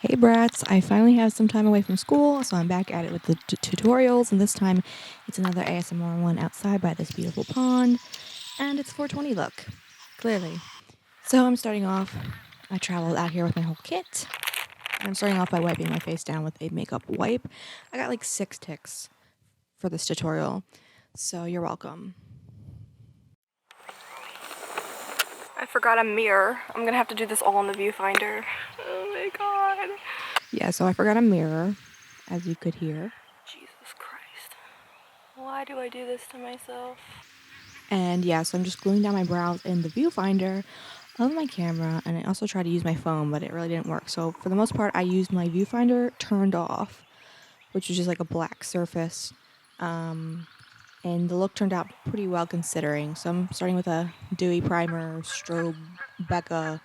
Hey brats, I finally have some time away from school, so I'm back at it with the tutorials, and this time it's another ASMR one outside by this beautiful pond, and it's 420 look, clearly. So I'm starting off, I traveled out here with my whole kit, and I'm starting off by wiping my face down with a makeup wipe. I got like 6 ticks for this tutorial, so you're welcome. I forgot a mirror. I'm gonna have to do this all in the viewfinder. Oh my god. Yeah, so I forgot a mirror, as you could hear. Jesus Christ. Why do I do this to myself? And yeah, so I'm just gluing down my brows in the viewfinder of my camera, and I also tried to use my phone, but it really didn't work. So for the most part, I used my viewfinder turned off, which was just like a black surface. And the look turned out pretty well considering. So I'm starting with a Dewy primer, strobe, Becca,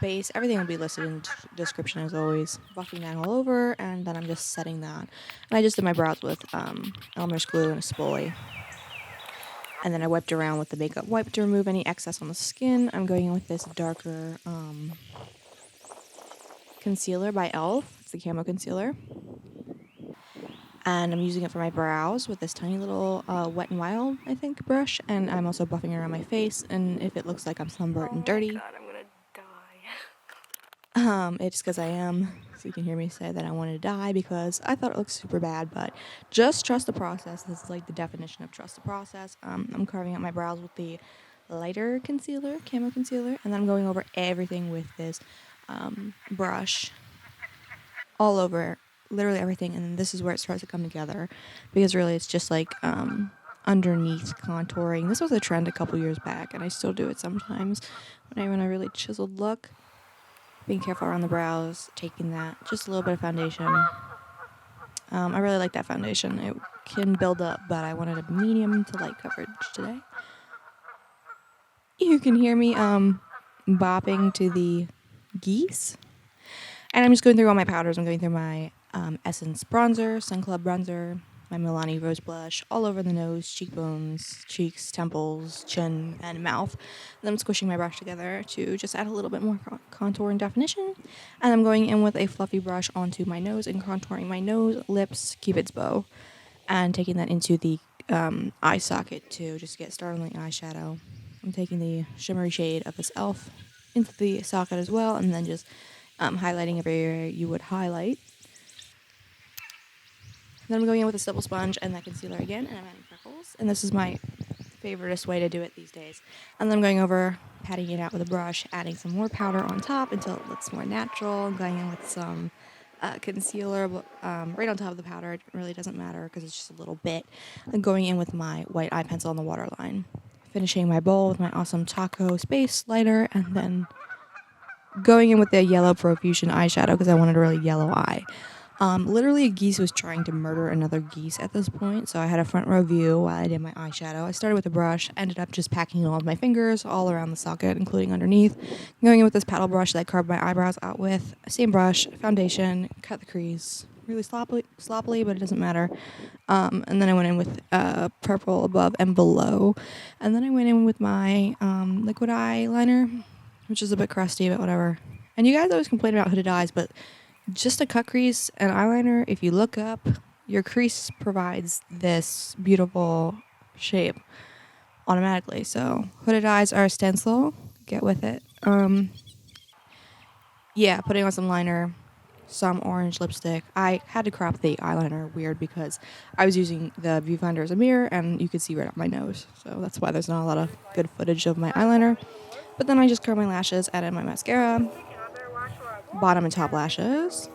base. Everything will be listed in the description as always. Buffing that all over, and then I'm just setting that. And I just did my brows with Lash Glue and a Spoolie. And then I wiped around with the makeup wipe to remove any excess on the skin. I'm going in with this darker concealer by e.l.f. It's the Camo concealer. And I'm using it for my brows with this tiny little Wet n Wild, I think, brush. And I'm also buffing around my face, and if it looks like I'm sunburnt and dirty. Oh my god, I'm gonna die. It's because I am. So you can hear me say that I wanted to die because I thought it looked super bad, but just trust the process. This is like the definition of trust the process. I'm carving out my brows with the lighter concealer, Camo concealer, and then I'm going over everything with this brush all over literally everything, and then this is where it starts to come together, because really it's just like underneath contouring. This was a trend a couple years back, and I still do it sometimes when I want a really chiseled look. Being careful around the brows, taking that, just a little bit of foundation. I really like that foundation. It can build up, but I wanted a medium to light coverage today. You can hear me bopping to the geese. And I'm just going through all my powders. I'm going through my Essence bronzer, Sun Club bronzer, my Milani rose blush, all over the nose, cheekbones, cheeks, temples, chin, and mouth. Then I'm squishing my brush together to just add a little bit more contour and definition. And I'm going in with a fluffy brush onto my nose and contouring my nose, lips, Cupid's bow, and taking that into the eye socket to just get started on the eyeshadow. I'm taking the shimmery shade of this e.l.f. into the socket as well, and then just highlighting everywhere you would highlight. Then I'm going in with a Stipple Sponge and that concealer again, and I'm adding freckles. And this is my favoriteest way to do it these days. And then I'm going over, patting it out with a brush, adding some more powder on top until it looks more natural. I'm going in with some concealer right on top of the powder. It really doesn't matter because it's just a little bit. I'm going in with my white eye pencil on the waterline. Finishing my bowl with my awesome Taco Space lighter, and then going in with the yellow Profusion eyeshadow because I wanted a really yellow eye. Literally a geese was trying to murder another geese at this point, so I had a front row view while I did my eyeshadow. I started with a brush, ended up just packing all of my fingers all around the socket, including underneath. Going in with this paddle brush that I carved my eyebrows out with. Same brush, foundation, cut the crease. Really sloppily, but it doesn't matter. And then I went in with purple above and below. And then I went in with my liquid eyeliner, which is a bit crusty, but whatever. And you guys always complain about hooded eyes, but just a cut crease and eyeliner, if you look up, your crease provides this beautiful shape automatically. So hooded eyes are a stencil. Get with it. Yeah, putting on some liner, some orange lipstick. I had to crop the eyeliner weird because I was using the viewfinder as a mirror and you could see right up my nose. So that's why there's not a lot of good footage of my eyeliner. But then I just curled my lashes, added my mascara, bottom and top lashes.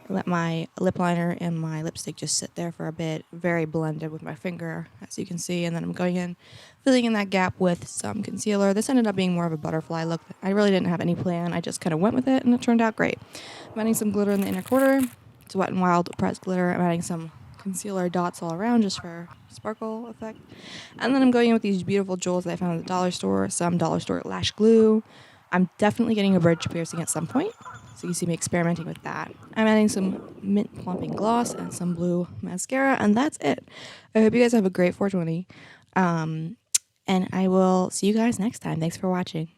Let my lip liner and my lipstick just sit there for a bit, very blended with my finger, as you can see. And then I'm going in, filling in that gap with some concealer. This ended up being more of a butterfly look. I really didn't have any plan. I just kind of went with it, and it turned out great. I'm adding some glitter in the inner corner. It's Wet n Wild pressed glitter. I'm adding some concealer dots all around just for sparkle effect. And then I'm going in with these beautiful jewels that I found at the dollar store, some dollar store lash glue. I'm definitely getting a bridge piercing at some point, so you see me experimenting with that. I'm adding some mint plumping gloss and some blue mascara, and that's it. I hope you guys have a great 420, and I will see you guys next time. Thanks for watching.